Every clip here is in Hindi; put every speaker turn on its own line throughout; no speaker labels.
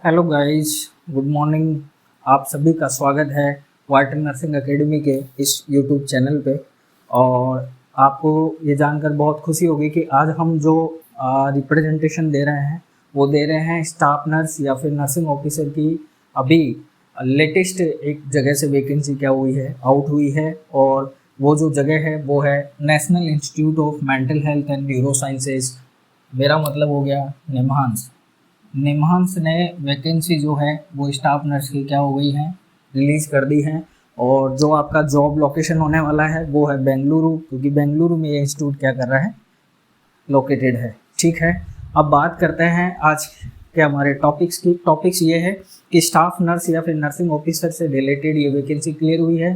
Hello guys, good morning. आप सभी का स्वागत है वाटर नर्सिंग एकेडमी के इस यूट्यूब चैनल पे। और आपको ये जानकर बहुत खुशी होगी कि आज हम जो रिप्रेजेंटेशन दे रहे हैं वो दे रहे हैं स्टाफ नर्स या फिर नर्सिंग ऑफिसर की। अभी लेटेस्ट एक जगह से वैकेंसी क्या हुई है, आउट हुई है, और वो जो जगह है वो है national institute of mental health and neuro sciences. मेरा मतलब हो गया निम्हांस। निम्हांस ने वैकेंसी जो है वो स्टाफ नर्स की क्या हो गई है, रिलीज़ कर दी है। और जो आपका जॉब लोकेशन होने वाला है वो है बेंगलुरु, क्योंकि बेंगलुरु में ये इंस्टीट्यूट क्या कर रहा है, लोकेटेड है। ठीक है, अब बात करते हैं आज के हमारे टॉपिक्स की। टॉपिक्स ये है कि स्टाफ नर्स या फिर नर्सिंग ऑफिसर से रिलेटेड ये वैकेंसी क्लियर हुई है।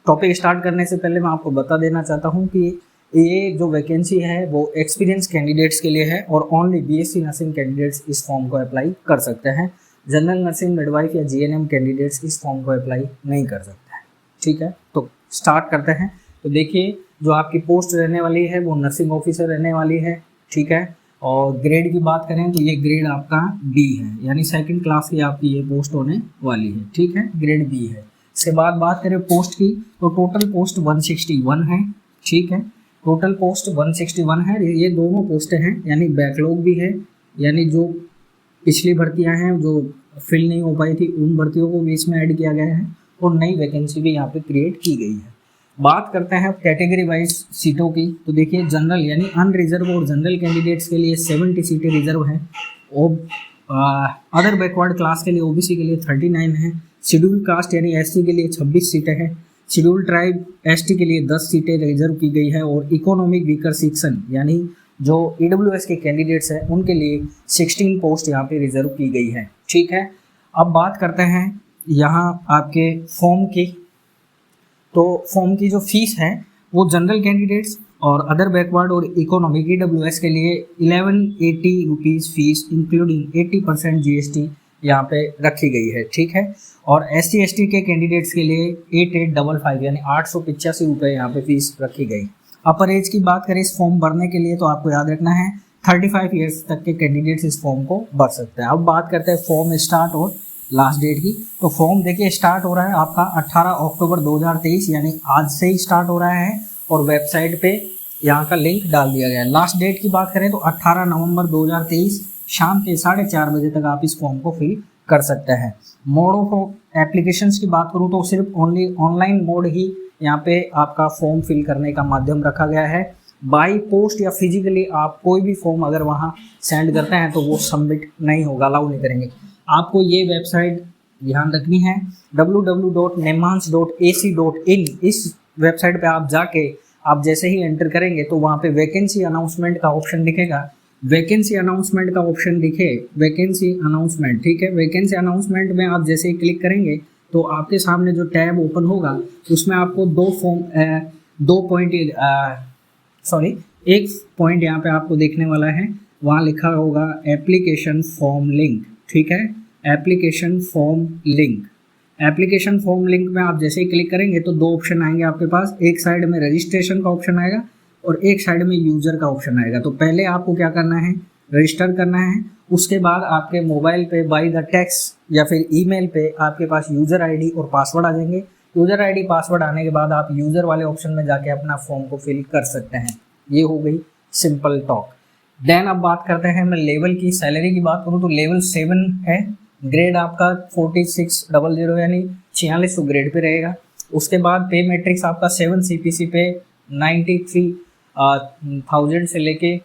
टॉपिक स्टार्ट करने से पहले मैं आपको बता देना चाहता हूँ कि ये जो वैकेंसी है वो एक्सपीरियंस कैंडिडेट्स के लिए है और ओनली बीएससी नर्सिंग कैंडिडेट्स इस फॉर्म को अप्लाई कर सकते हैं। जनरल नर्सिंग, मिडवाइफ या जीएनएम कैंडिडेट्स इस फॉर्म को अप्लाई नहीं कर सकते हैं। ठीक है, तो स्टार्ट करते हैं। तो देखिए, जो आपकी पोस्ट रहने वाली है वो नर्सिंग ऑफिसर रहने वाली है। ठीक है, और ग्रेड की बात करें तो ये ग्रेड आपका बी है, यानी सेकंड क्लास की आपकी ये पोस्ट होने वाली है। ठीक है, ग्रेड बी है। इसके बाद बात करें पोस्ट की, तो टोटल पोस्ट 161 है। ठीक है, टोटल पोस्ट 161 है। ये दोनों पोस्टें हैं, यानी बैकलॉग भी है, यानी जो पिछली भर्तियां हैं जो फिल नहीं हो पाई थी उन भर्तियों को भी इसमें ऐड किया गया है, और नई वैकेंसी भी यहाँ पे क्रिएट की गई है। बात करते हैं कैटेगरी वाइज सीटों की, तो देखिए जनरल यानी अनरिजर्व और जनरल कैंडिडेट्स के लिए 70 सीटें रिजर्व हैं। और अदर बैकवर्ड क्लास के लिए ओबीसी के लिए 39 है। शेड्यूल कास्ट यानी एससी के लिए 26 सीटें हैं। शेड्यूल ट्राइब एसटी के लिए 10 सीटें रिजर्व की गई है। और इकोनॉमिक वीकर सेक्शन यानी जो ईडब्ल्यूएस के कैंडिडेट्स हैं उनके लिए 16 पोस्ट यहाँ पे रिजर्व की गई है। ठीक है, अब बात करते हैं यहाँ आपके फॉर्म की। तो फॉर्म की जो फीस है वो जनरल कैंडिडेट्स और अदर बैकवर्ड और इकोनॉमिक ईडब्ल्यूएस के लिए 1180 रुपीज़ फीस इंक्लूडिंग 80% जीएसटी यहाँ पे रखी गई है। ठीक है, और SC ST के कैंडिडेट्स के लिए 8855 यानी 885 रुपये यहाँ पे फीस रखी गई। अपर एज की बात करें इस फॉर्म भरने के लिए, तो आपको याद रखना है 35 ईयर्स तक के कैंडिडेट्स इस फॉर्म को भर सकते हैं। अब बात करते हैं फॉर्म स्टार्ट और लास्ट डेट की। तो फॉर्म देखिए स्टार्ट हो रहा है आपका 18 अक्टूबर 2023, यानी आज से ही स्टार्ट हो रहा है, और वेबसाइट पे यहाँ का लिंक डाल दिया गया है। लास्ट डेट की बात करें तो 18 नवंबर 2023 शाम के 4:30 बजे तक आप इस फॉर्म को फिल कर सकते हैं। मोड ऑफ एप्लीकेशंस की बात करूँ तो सिर्फ ओनली ऑनलाइन मोड ही यहाँ पे आपका फॉर्म फिल करने का माध्यम रखा गया है। बाई पोस्ट या फिजिकली आप कोई भी फॉर्म अगर वहाँ सेंड करते हैं तो वो सबमिट नहीं होगा, अलाउ नहीं करेंगे। आपको ये वेबसाइट ध्यान रखनी है, www.nimhans.ac.in। इस वेबसाइट पे आप जाके आप जैसे ही एंटर करेंगे तो वहाँ पे वैकेंसी अनाउंसमेंट का ऑप्शन दिखेगा। वैकेंसी अनाउंसमेंट का ऑप्शन दिखे, वैकेंसी अनाउंसमेंट, ठीक है, वैकेंसी अनाउंसमेंट में आप जैसे ही क्लिक करेंगे तो आपके सामने जो टैब ओपन होगा उसमें आपको एक पॉइंट यहाँ पे आपको देखने वाला है, वहाँ लिखा होगा एप्लीकेशन फॉर्म लिंक। ठीक है, application form link. Application form link में आप जैसे ही क्लिक करेंगे तो दो ऑप्शन आएंगे आपके पास। एक साइड में रजिस्ट्रेशन का ऑप्शन आएगा और एक साइड में यूज़र का ऑप्शन आएगा। तो पहले आपको क्या करना है, रजिस्टर करना है। उसके बाद आपके मोबाइल पे बाय द टेक्स्ट या फिर ईमेल पे आपके पास यूज़र आईडी और पासवर्ड आ जाएंगे। यूज़र आईडी पासवर्ड आने के बाद आप यूज़र वाले ऑप्शन में जाके अपना फॉर्म को फिल कर सकते हैं। ये हो गई सिंपल टॉक। देन अब बात करते हैं मैं लेवल की। सैलरी की बात करूँ तो लेवल 7 है। ग्रेड आपका 4600 यानी 4600 ग्रेड पे रहेगा। उसके बाद पे मैट्रिक्स आपका 7 CPC पे 93,000 से लेके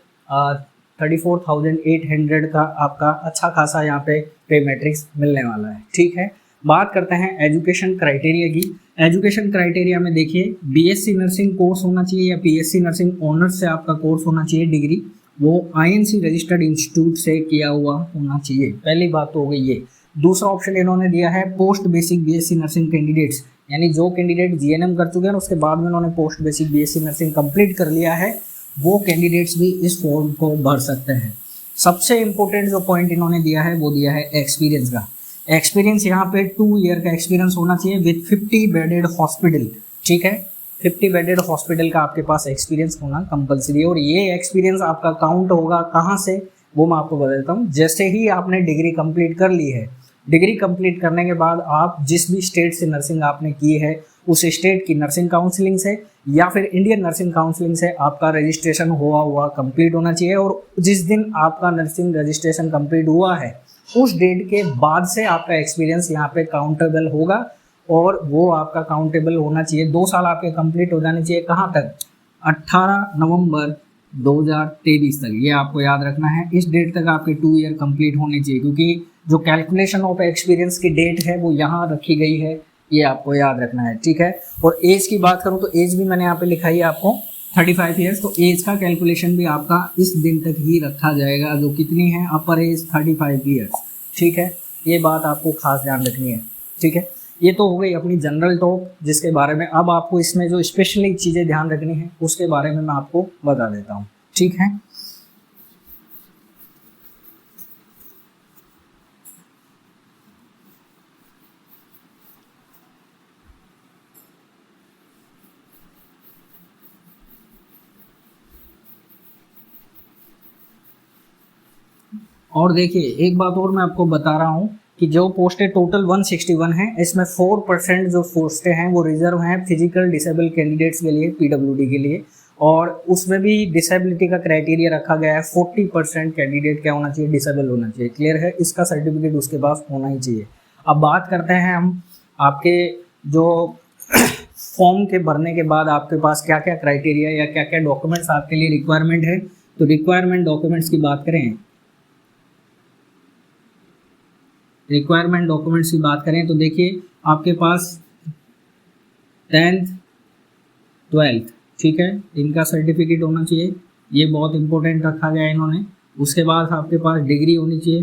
34,800 का आपका अच्छा खासा यहाँ पे मैट्रिक्स मिलने वाला है। ठीक है, बात करते हैं एजुकेशन क्राइटेरिया की। एजुकेशन क्राइटेरिया में देखिए BSc नर्सिंग कोर्स होना चाहिए या PSc नर्सिंग ऑनर्स से आपका कोर्स होना चाहिए। डिग्री वो INC रजिस्टर्ड इंस्टीट्यूट से किया हुआ होना चाहिए। पहली बात तो हो गई ये। दूसरा ऑप्शन इन्होंने दिया है post basic BSc nursing candidates, यानी जो कैंडिडेट GNM कर चुके हैं उसके बाद में उन्होंने post basic BSc nursing complete कर लिया है, वो कैंडिडेट्स भी इस फॉर्म को भर सकते हैं। सबसे इम्पोर्टेंट जो पॉइंट इन्होंने दिया है वो दिया है एक्सपीरियंस का। एक्सपीरियंस यहाँ पे 2 ईयर का एक्सपीरियंस होना चाहिए विद 50 बेडेड हॉस्पिटल। ठीक है, 50 बेडेड हॉस्पिटल का आपके पास एक्सपीरियंस होना कंपलसरी है। और ये एक्सपीरियंस आपका काउंट होगा कहाँ से, वो मैं आपको बता देता हूँ। जैसे ही आपने डिग्री कंप्लीट कर ली है डिग्री कंप्लीट करने के बाद आप जिस भी स्टेट से नर्सिंग आपने की है उस स्टेट की नर्सिंग काउंसलिंग से या फिर इंडियन नर्सिंग काउंसलिंग से आपका रजिस्ट्रेशन हुआ कंप्लीट होना चाहिए। और जिस दिन आपका नर्सिंग रजिस्ट्रेशन कंप्लीट हुआ है उस डेट के बाद से आपका एक्सपीरियंस यहाँ पे काउंटेबल होगा, और वो आपका काउंटेबल होना चाहिए 2 साल आपके कंप्लीट हो जाने चाहिए। कहाँ तक? 18 नवंबर 2023 तक, ये आपको याद रखना है। इस डेट तक आपके 2 ईयर कंप्लीट होने चाहिए, क्योंकि जो कैलकुलेशन ऑफ एक्सपीरियंस की डेट है वो यहाँ रखी गई है, ये आपको याद रखना है, ठीक है। और एज की बात करूँ तो एज भी मैंने यहाँ पे लिखाई है आपको 35 ईयर्स, तो एज का कैलकुलेशन भी आपका इस दिन तक ही रखा जाएगा, जो कितनी है अपर एज 35 ईयर्स, ठीक है। ये बात आपको खास ध्यान रखनी है, ठीक है। ये तो हो गई अपनी जनरल टॉप, जिसके बारे में अब आपको इसमें जो स्पेशली चीज़ें ध्यान रखनी है उसके बारे में मैं आपको बता देता हूँ, ठीक है। और देखिए एक बात और मैं आपको बता रहा हूँ कि जो पोस्टें टोटल 161 हैं, इसमें 4% जो पोस्टें हैं वो रिजर्व हैं फिजिकल डिसेबल कैंडिडेट्स के लिए, पीडब्ल्यूडी के लिए। और उसमें भी डिसेबिलिटी का क्राइटेरिया रखा गया है, 40% कैंडिडेट क्या होना चाहिए? डिसेबल होना चाहिए। क्लियर है? इसका सर्टिफिकेट उसके पास होना ही चाहिए। अब बात करते हैं हम आपके जो फॉर्म के भरने के बाद आपके पास क्या क्या क्राइटेरिया या क्या क्या डॉक्यूमेंट्स आपके लिए रिक्वायरमेंट है। तो रिक्वायरमेंट डॉक्यूमेंट्स की बात करें, रिक्वायरमेंट डॉक्यूमेंट्स की बात करें तो देखिए आपके पास 10th 12th, ठीक है, इनका सर्टिफिकेट होना चाहिए, ये बहुत इंपॉर्टेंट रखा गया है इन्होंने। उसके बाद आपके पास डिग्री होनी चाहिए,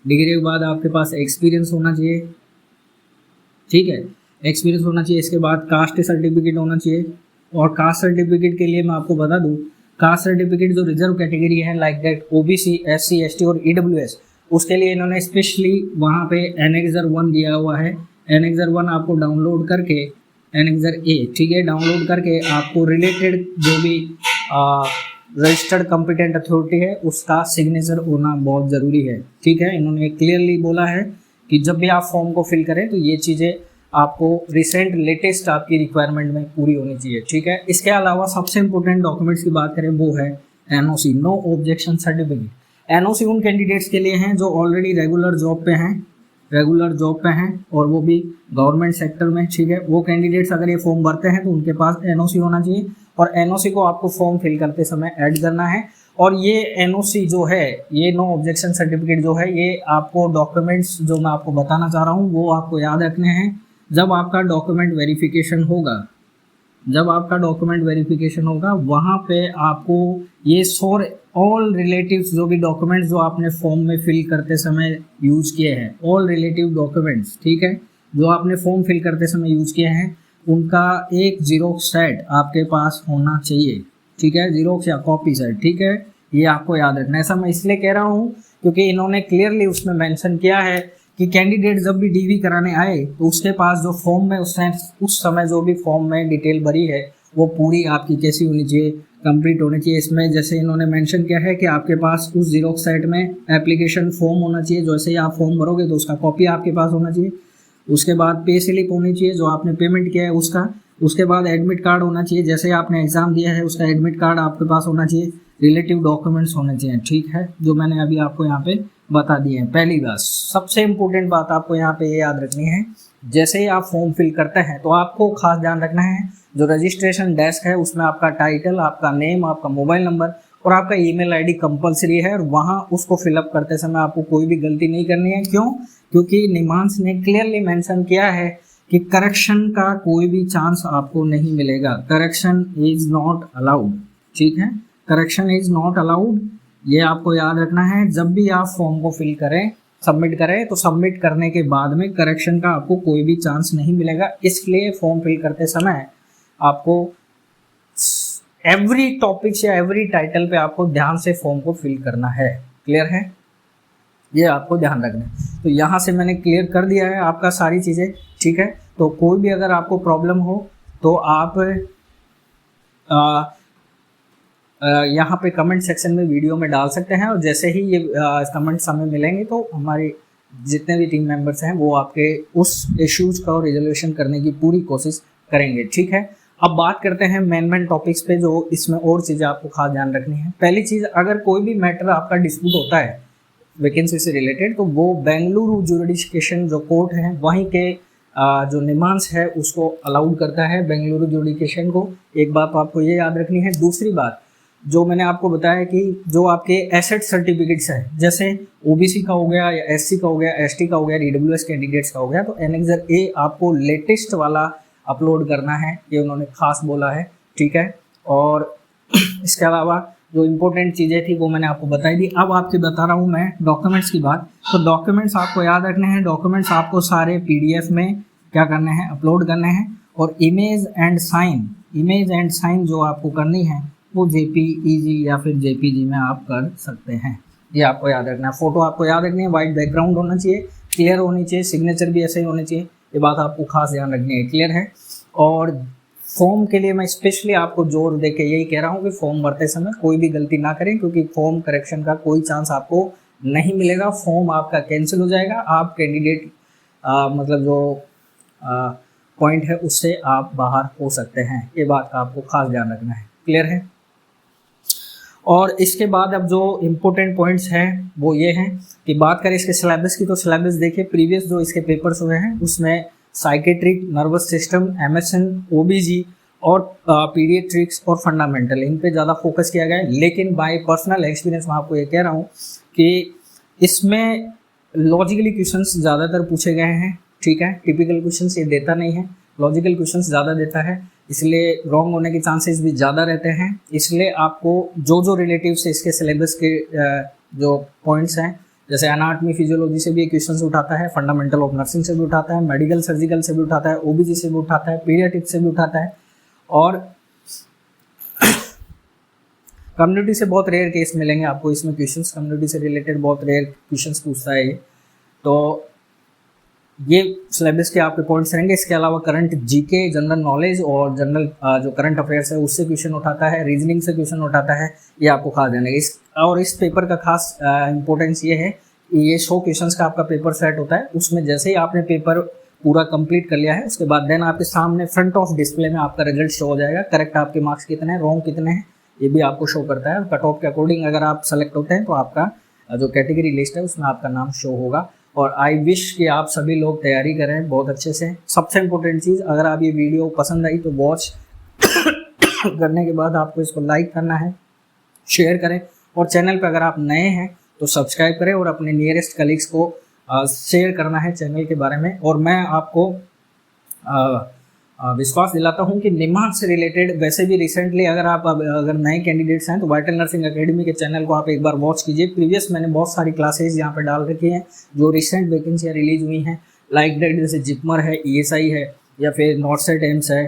डिग्री के बाद आपके पास एक्सपीरियंस होना चाहिए, ठीक है, एक्सपीरियंस होना चाहिए। इसके बाद कास्ट सर्टिफिकेट होना चाहिए, और कास्ट सर्टिफिकेट के लिए मैं आपको बता दूं, कास्ट सर्टिफिकेट जो रिजर्व कैटेगरी है like that OBC, SC, ST और ईडब्ल्यूएस, उसके लिए इन्होंने स्पेशली वहाँ पे एनेक्सर 1 दिया हुआ है। एनेक्सर 1 आपको डाउनलोड करके, एनेक्सर ए, ठीक है, डाउनलोड करके आपको रिलेटेड जो भी रजिस्टर्ड कॉम्पिटेंट अथॉरिटी है उसका सिग्नेचर होना बहुत ज़रूरी है, ठीक है। इन्होंने क्लियरली बोला है कि जब भी आप फॉर्म को फिल करें तो ये चीज़ें आपको रिसेंट लेटेस्ट आपकी रिक्वायरमेंट में पूरी होनी चाहिए, ठीक है। इसके अलावा सबसे इंपॉर्टेंट डॉक्यूमेंट्स की बात करें वो है NOC, no objection certificate. NOC उन कैंडिडेट्स के लिए हैं जो ऑलरेडी रेगुलर जॉब पे हैं, रेगुलर जॉब पे हैं और वो भी गवर्नमेंट सेक्टर में, ठीक है। वो कैंडिडेट्स अगर ये फॉर्म भरते हैं तो उनके पास एनओसी होना चाहिए, और एनओसी को आपको फॉर्म फिल करते समय ऐड करना है। और ये एनओसी जो है, ये नो ऑब्जेक्शन सर्टिफिकेट जो है, ये आपको डॉक्यूमेंट्स जो मैं आपको बताना चाह रहा हूँ वो आपको याद रखने हैं। जब आपका डॉक्यूमेंट वेरिफिकेशन होगा, जब आपका डॉक्यूमेंट वेरिफिकेशन होगा वहाँ पे आपको ये ऑल रिलेटिव्स जो भी डॉक्यूमेंट्स जो आपने फॉर्म में फिल करते समय यूज किए हैं, ऑल रिलेटिव डॉक्यूमेंट्स, ठीक है, जो आपने फॉर्म फिल करते समय यूज किए हैं, उनका एक जीरोक्स सेट आपके पास होना चाहिए, ठीक है, जीरोक्स या कॉपी सेट, ठीक है। ये आपको याद रखना है। ऐसा मैं इसलिए कह रहा हूँ क्योंकि इन्होंने क्लियरली उसमें मेंशन किया है कि कैंडिडेट जब भी डीवी कराने आए तो उसके पास जो फॉर्म में उस समय जो भी फॉर्म में डिटेल भरी है वो पूरी आपकी कैसी होनी चाहिए? कंप्लीट होनी चाहिए। इसमें जैसे इन्होंने मेंशन किया है कि आपके पास उस जीरोक्स साइट में एप्लीकेशन फॉर्म होना चाहिए, जैसे ही आप फॉर्म भरोगे तो उसका कॉपी आपके पास होना चाहिए। उसके बाद पे स्लिप होनी चाहिए जो आपने पेमेंट किया है उसका। उसके बाद एडमिट कार्ड होना चाहिए, जैसे आपने एग्ज़ाम दिया है उसका एडमिट कार्ड आपके पास होना चाहिए। रिलेटिव डॉक्यूमेंट्स होने चाहिए, ठीक है, जो मैंने अभी आपको यहाँ पे बता दिए हैं। पहली बात, सबसे इम्पोर्टेंट बात आपको यहाँ पे ये याद रखनी है, जैसे ही आप फॉर्म फिल करते हैं तो आपको खास ध्यान रखना है जो रजिस्ट्रेशन डेस्क है उसमें आपका टाइटल, आपका नेम, आपका मोबाइल नंबर और आपका ईमेल आईडी कंपलसरी है, और वहाँ उसको फिलअप करते समय आपको कोई भी गलती नहीं करनी है। क्यों? क्योंकि निमांस ने क्लियरली मेंशन किया है कि करेक्शन का कोई भी चांस आपको नहीं मिलेगा। करेक्शन इज नॉट अलाउड, ठीक है, करेक्शन इज नॉट अलाउड, ये आपको याद रखना है। जब भी आप फॉर्म को फिल करें, सबमिट करें, तो सबमिट करने के बाद में करेक्शन का आपको कोई भी चांस नहीं मिलेगा। इसलिए फॉर्म फिल करते समय आपको एवरी टॉपिक या एवरी टाइटल पे आपको ध्यान से फॉर्म को फिल करना है। क्लियर है? ये आपको ध्यान रखना है। तो यहाँ से मैंने क्लियर कर दिया है आपका सारी चीज़ें, ठीक है। तो कोई भी अगर आपको प्रॉब्लम हो तो आप यहाँ पे कमेंट सेक्शन में वीडियो में डाल सकते हैं, और जैसे ही ये कमेंट्स हमें मिलेंगे तो हमारी जितने भी टीम मेंबर्स हैं वो आपके उस इश्यूज का रिजोल्यूशन करने की पूरी कोशिश करेंगे। ठीक है, अब बात करते हैं मेन टॉपिक्स पे जो इसमें और चीज़ें आपको खास ध्यान रखनी है। पहली चीज़, अगर कोई भी मैटर आपका डिस्प्यूट होता है वैकेंसी से रिलेटेड, तो वो बेंगलुरु जुडिशिकेशन जो कोर्ट है वहीं के जो निमांस है उसको अलाउड करता है, बेंगलुरु जुडिशिकेशन को। एक बात तो आपको ये याद रखनी है। दूसरी बात, जो मैंने आपको बताया कि जो आपके एसेट सर्टिफिकेट्स हैं, जैसे ओबीसी का हो गया या एससी का हो गया, एसटी का हो गया, ईडब्ल्यूएस कैंडिडेट्स का हो गया, तो एनेक्सर ए आपको लेटेस्ट वाला अपलोड करना है, ये उन्होंने खास बोला है। ठीक है, और इसके अलावा जो इम्पोर्टेंट चीज़ें थी वो मैंने आपको बताई दी। अब आपके बता रहा हूँ मैं डॉक्यूमेंट्स की बात। तो डॉक्यूमेंट्स आपको याद रखने हैं, डॉक्यूमेंट्स आपको सारे पीडीएफ में क्या करने हैं, अपलोड करने हैं। और इमेज एंड साइन जो आपको करनी है वो जेपीईजी या फिर जेपीजी में आप कर सकते हैं, ये आपको याद रखना है। फोटो आपको याद रखनी है, वाइट बैकग्राउंड होना चाहिए, क्लियर होनी चाहिए, सिग्नेचर भी ऐसे ही होने चाहिए, ये बात आपको खास ध्यान रखनी है। क्लियर है। और फॉर्म के लिए मैं स्पेशली आपको जोर दे के यही कह रहा हूँ कि फॉर्म भरते समय कोई भी गलती ना करें, क्योंकि फॉर्म करेक्शन का कोई चांस आपको नहीं मिलेगा। फॉर्म आपका कैंसिल हो जाएगा, आप कैंडिडेट मतलब जो पॉइंट है उससे आप बाहर हो सकते हैं, ये बात का आपको खास ध्यान रखना है। क्लियर है। और इसके बाद अब जो इम्पोर्टेंट पॉइंट्स हैं वो ये हैं कि बात करें इसके सिलेबस की, तो सिलेबस देखिए प्रीवियस जो इसके पेपर्स हुए हैं उसमें साइकेट्रिक, नर्वस सिस्टम, एमएसएन, ओबीजी और पीडियाट्रिक्स और फंडामेंटल, इन पे ज़्यादा फोकस किया गया है। लेकिन बाय पर्सनल एक्सपीरियंस मैं आपको ये कह रहा हूँ कि इसमें लॉजिकली क्वेश्चंस ज़्यादातर पूछे गए हैं। ठीक है, टिपिकल क्वेश्चंस ये देता नहीं है, लॉजिकल क्वेश्चंस ज़्यादा देता है, इसलिए रॉन्ग होने के चांसेस भी ज़्यादा रहते हैं। इसलिए आपको जो रिलेटिव से इसके सिलेबस के जो पॉइंट्स हैं, जैसे एनाटॉमी फिजियोलॉजी से भी क्वेश्चंस उठाता है, फंडामेंटल ऑफ नर्सिंग से भी उठाता है, मेडिकल सर्जिकल से भी उठाता है, ओबीजी से भी उठाता है, पीडियाट्रिक्स से भी उठाता है, और कम्युनिटी से बहुत रेयर केस मिलेंगे आपको इसमें क्वेश्चंस, कम्युनिटी से रिलेटेड बहुत रेयर क्वेश्चंस पूछता है ये। तो ये सिलेबस के आपके पॉइंट्स रहेंगे। इसके अलावा करंट जीके, जनरल नॉलेज और जनरल जो करंट अफेयर्स है उससे क्वेश्चन उठाता है, रीजनिंग से क्वेश्चन उठाता है, ये आपको खास देना है। इस पेपर का खास इंपॉर्टेंस ये है कि ये 100 क्वेश्चंस का आपका पेपर सेट होता है। उसमें जैसे ही आपने पेपर पूरा कंप्लीट कर लिया है उसके बाद देन आपके सामने फ्रंट ऑफ डिस्प्ले में आपका रिजल्ट शो हो जाएगा। करेक्ट आपके मार्क्स कितने हैं, रॉन्ग कितने हैं, ये भी आपको शो करता है। कट ऑफ के अकॉर्डिंग अगर आप सेलेक्ट होते हैं तो आपका जो कैटेगरी लिस्ट है उसमें आपका नाम शो होगा। और आई विश कि आप सभी लोग तैयारी करें बहुत अच्छे से। सबसे इम्पोर्टेंट चीज़, अगर आप ये वीडियो पसंद आई तो वॉच करने के बाद आपको इसको लाइक करना है, शेयर करें, और चैनल पर अगर आप नए हैं तो सब्सक्राइब करें और अपने नियरेस्ट कलीग्स को शेयर करना है चैनल के बारे में। और मैं आपको विश्वास दिलाता हूं कि निमांस से रिलेटेड वैसे भी रिसेंटली अगर नए कैंडिडेट्स हैं तो वाइटल नर्सिंग एकेडमी के चैनल को आप एक बार वॉच कीजिए। प्रीवियस मैंने बहुत सारी क्लासेज यहाँ पे डाल रखी हैं जो रिसेंट वैकेंसियाँ रिलीज हुई हैं, लाइक डेट जैसे जिपमर है, ईएसआई है, या फिर नॉर्थसेट एम्स है,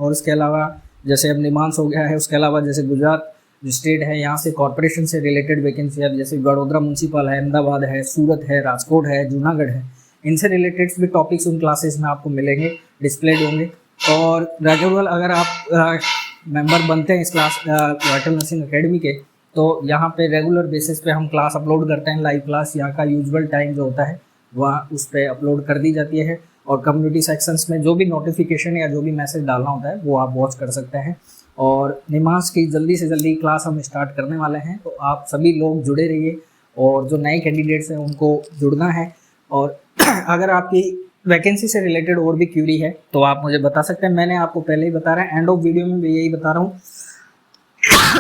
और उसके अलावा जैसे अब निमांस हो गया है, उसके अलावा जैसे गुजरात जो स्टेट है यहाँ से कॉरपोरेशन से रिलेटेड वैकेंसी है, जैसे वडोदरा म्यूनसिपल है, अहमदाबाद है, सूरत है, राजकोट है, जूनागढ़ है, इनसे रिलेटेड भी टॉपिक्स उन क्लासेस में आपको मिलेंगे, डिस्प्लेड होंगे। और रेगुलर अगर आप मेंबर बनते हैं इस क्लास वाइटल नर्सिंग एकेडमी के, तो यहाँ पे रेगुलर बेसिस पे हम क्लास अपलोड करते हैं, लाइव क्लास। यहाँ का यूजुअल टाइम जो होता है वह उस पर अपलोड कर दी जाती है, और कम्युनिटी सेक्शंस में जो भी नोटिफिकेशन या जो भी मैसेज डालना होता है वो आप वॉच कर सकते हैं। और निमांस की जल्दी से जल्दी क्लास हम स्टार्ट करने वाले हैं, तो आप सभी लोग जुड़े रहिए, और जो नए कैंडिडेट्स हैं उनको जुड़ना है। और अगर आपकी वैकेंसी से रिलेटेड और भी क्यूरी है तो आप मुझे बता सकते हैं। मैंने आपको पहले ही बता रहा है, एंड ऑफ वीडियो में भी यही बता रहा हूँ,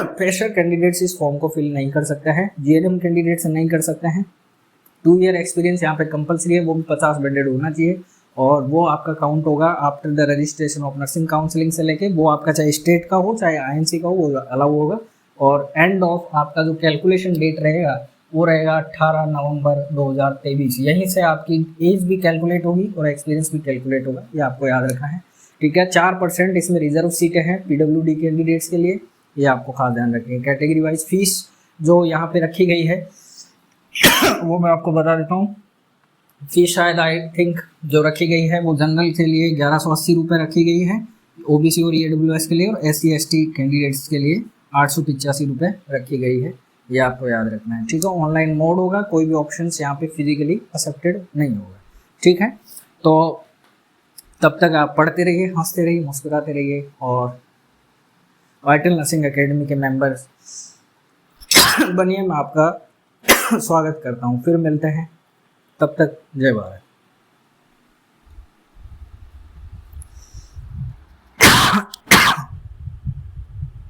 फ्रेशर कैंडिडेट्स इस फॉर्म को फिल नहीं कर सकते हैं, जीएनएम कैंडिडेट्स नहीं कर सकते हैं। 2 ईयर एक्सपीरियंस यहाँ पे कंपलसरी है, वो भी 50 बेडेड होना चाहिए, और वो आपका काउंट होगा after the registration of nursing counselling से लेके, वो आपका चाहे स्टेट का हो चाहे आईएनसी का हो, वो अलाउ होगा। और एंड ऑफ आपका जो कैलकुलेशन डेट रहेगा वो रहेगा 18 नवंबर 2023। यहीं से आपकी एज भी कैलकुलेट होगी और एक्सपीरियंस भी कैलकुलेट होगा, ये आपको याद रखना है। ठीक है, 4% इसमें रिजर्व सीटें हैं पीडब्ल्यूडी कैंडिडेट्स के लिए, ये आपको खास ध्यान रखेंगे। कैटेगरी वाइज फीस जो यहाँ पे रखी गई है वो मैं आपको बता देता हूँ। फीस शायद आई थिंक जो रखी गई है वो जनरल के लिए 1180 रुपये रखी गई है, ओबीसी और ईडब्ल्यूएस के लिए, और SC ST कैंडिडेट्स के लिए 885 रुपये रखी गई है। ये आपको याद रखना है, ठीक है। ऑनलाइन मोड होगा, कोई भी ऑप्शन यहाँ पे फिजिकली एक्सेप्टेड नहीं होगा, ठीक है। तो तब तक आप पढ़ते रहिए, हंसते रहिए, मुस्कुराते रहिए और वाइटल नर्सिंग एकेडमी के मेंबर बनिए। मैं आपका स्वागत करता हूँ। फिर मिलते हैं, तब तक जय भारत।